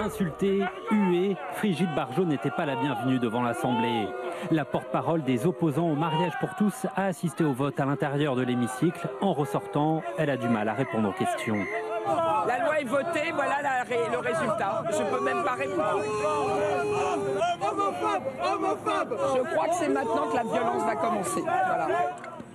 Insultée, huée, Brigitte Bardot n'était pas la bienvenue devant l'Assemblée. La porte-parole des opposants au mariage pour tous a assisté au vote à l'intérieur de l'hémicycle. En ressortant, elle a du mal à répondre aux questions. La loi est votée, voilà le résultat. Je ne peux même pas répondre. Je crois que c'est maintenant que la violence va commencer. Voilà.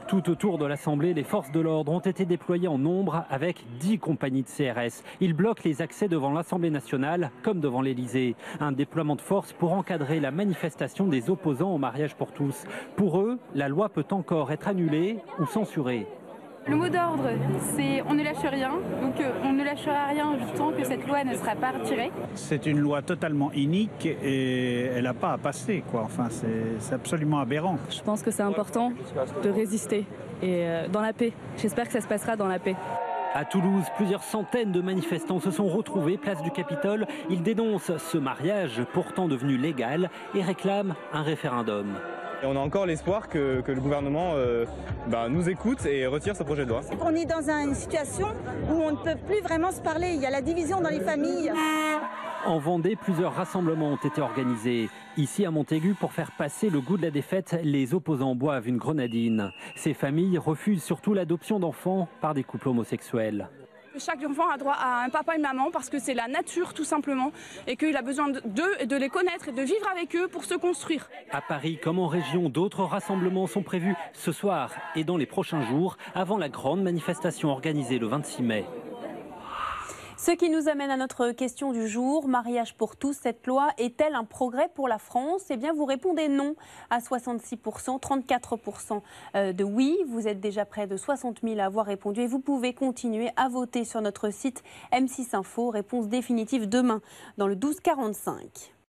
Tout autour de l'Assemblée, les forces de l'ordre ont été déployées en nombre avec 10 compagnies de CRS. Ils bloquent les accès devant l'Assemblée nationale comme devant l'Élysée. Un déploiement de force pour encadrer la manifestation des opposants au mariage pour tous. Pour eux, la loi peut encore être annulée ou censurée. Le mot d'ordre, c'est on ne lâche rien, donc on ne lâchera rien tant que cette loi ne sera pas retirée. C'est une loi totalement inique et elle n'a pas à passer, quoi. Enfin, c'est absolument aberrant. Je pense que c'est important de résister et dans la paix. J'espère que ça se passera dans la paix. À Toulouse, plusieurs centaines de manifestants se sont retrouvés place du Capitole. Ils dénoncent ce mariage pourtant devenu légal et réclament un référendum. Et on a encore l'espoir que le gouvernement nous écoute et retire ce projet de loi. On est dans une situation où on ne peut plus vraiment se parler. Il y a la division dans les familles. En Vendée, plusieurs rassemblements ont été organisés. Ici à Montaigu, pour faire passer le goût de la défaite, les opposants boivent une grenadine. Ces familles refusent surtout l'adoption d'enfants par des couples homosexuels. Chaque enfant a droit à un papa et une maman parce que c'est la nature tout simplement et qu'il a besoin d'eux et de les connaître et de vivre avec eux pour se construire. À Paris comme en région, d'autres rassemblements sont prévus ce soir et dans les prochains jours avant la grande manifestation organisée le 26 mai. Ce qui nous amène à notre question du jour, mariage pour tous, cette loi est-elle un progrès pour la France? Eh bien, vous répondez non à 66%, 34% de oui. Vous êtes déjà près de 60 000 à avoir répondu et vous pouvez continuer à voter sur notre site M6 Info. Réponse définitive demain dans le 12 45.